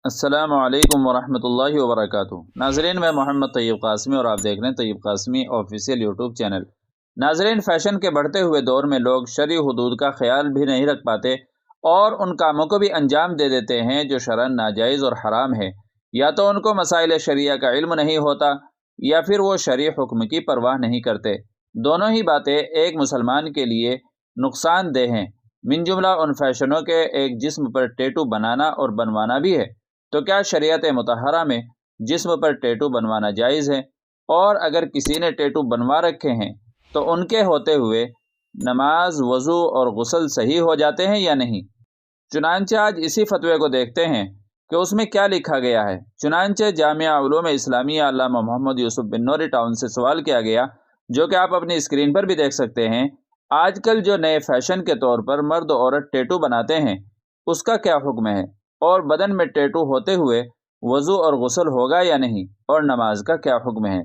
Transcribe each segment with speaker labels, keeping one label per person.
Speaker 1: السلام علیکم ورحمۃ اللہ وبرکاتہ۔ ناظرین، میں محمد طیب قاسمی اور آپ دیکھ رہے ہیں طیب قاسمی آفیشیل یوٹیوب چینل۔ ناظرین، فیشن کے بڑھتے ہوئے دور میں لوگ شرعی حدود کا خیال بھی نہیں رکھ پاتے اور ان کاموں کو بھی انجام دے دیتے ہیں جو شرعاً ناجائز اور حرام ہے۔ یا تو ان کو مسائل شرعیہ کا علم نہیں ہوتا یا پھر وہ شرعی حکم کی پرواہ نہیں کرتے۔ دونوں ہی باتیں ایک مسلمان کے لیے نقصان دہ ہیں۔ من جملہ ان فیشنوں کے ایک جسم پر ٹیٹو بنانا اور بنوانا بھی ہے۔ تو کیا شریعت مطہرہ میں جسم پر ٹیٹو بنوانا جائز ہے؟ اور اگر کسی نے ٹیٹو بنوا رکھے ہیں تو ان کے ہوتے ہوئے نماز، وضو اور غسل صحیح ہو جاتے ہیں یا نہیں؟ چنانچہ آج اسی فتوے کو دیکھتے ہیں کہ اس میں کیا لکھا گیا ہے۔ چنانچہ جامعہ علوم اسلامیہ علامہ محمد یوسف بن نوری ٹاؤن سے سوال کیا گیا، جو کہ آپ اپنی اسکرین پر بھی دیکھ سکتے ہیں۔ آج کل جو نئے فیشن کے طور پر مرد و عورت ٹیٹو بناتے ہیں، اس کا کیا حکم ہے؟ اور بدن میں ٹیٹو ہوتے ہوئے وضو اور غسل ہوگا یا نہیں؟ اور نماز کا کیا حکم ہے؟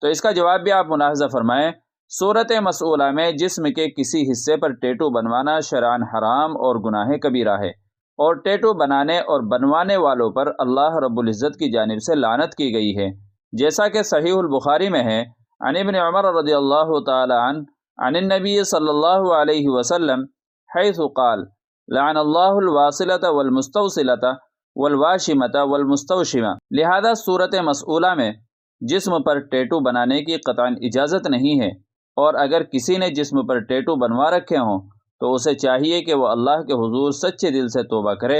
Speaker 1: تو اس کا جواب بھی آپ ملاحظہ فرمائیں۔ صورت مسئولہ میں جسم کے کسی حصے پر ٹیٹو بنوانا شرعاً حرام اور گناہ کبیرہ ہے، اور ٹیٹو بنانے اور بنوانے والوں پر اللہ رب العزت کی جانب سے لعنت کی گئی ہے، جیسا کہ صحیح البخاری میں ہے۔ عن ابن عمر رضی اللہ تعالی عنہ عن النبی صلی اللہ علیہ وسلم حیث قال لعن اللہ الواصلۃ والمستوصلۃ والواشمۃ والمستوشمہ۔ لہذا صورت مسئولہ میں جسم پر ٹیٹو بنانے کی قطعاً اجازت نہیں ہے، اور اگر کسی نے جسم پر ٹیٹو بنوا رکھے ہوں تو اسے چاہیے کہ وہ اللہ کے حضور سچے دل سے توبہ کرے،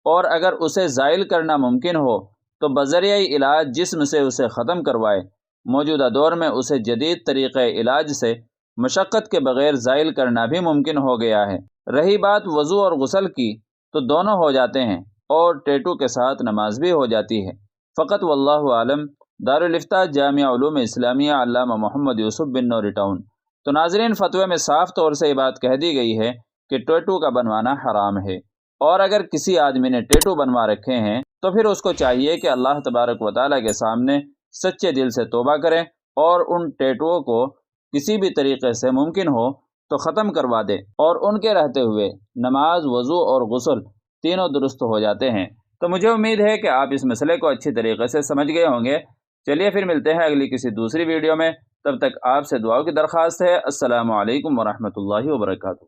Speaker 1: اور اگر اسے زائل کرنا ممکن ہو تو بذریعہ علاج جسم سے اسے ختم کروائے۔ موجودہ دور میں اسے جدید طریقہ علاج سے مشقت کے بغیر زائل کرنا بھی ممکن ہو گیا ہے۔ رہی بات وضو اور غسل کی، تو دونوں ہو جاتے ہیں اور ٹیٹو کے ساتھ نماز بھی ہو جاتی ہے۔ فقط واللہ عالم۔ دارالفتاح جامعہ علوم اسلامیہ علامہ محمد یوسف بن نوری ٹاؤن۔ تو ناظرین، فتوے میں صاف طور سے یہ بات کہہ دی گئی ہے کہ ٹیٹو کا بنوانا حرام ہے، اور اگر کسی آدمی نے ٹیٹو بنوا رکھے ہیں تو پھر اس کو چاہیے کہ اللہ تبارک و تعالیٰ کے سامنے سچے دل سے توبہ کرے اور ان ٹیٹوؤں کو کسی بھی طریقے سے ممکن ہو تو ختم کروا دے، اور ان کے رہتے ہوئے نماز، وضو اور غسل تینوں درست ہو جاتے ہیں۔ تو مجھے امید ہے کہ آپ اس مسئلے کو اچھی طریقے سے سمجھ گئے ہوں گے۔ چلیے پھر ملتے ہیں اگلی کسی دوسری ویڈیو میں، تب تک آپ سے دعاؤں کی درخواست ہے۔ السلام علیکم ورحمۃ اللہ وبرکاتہ۔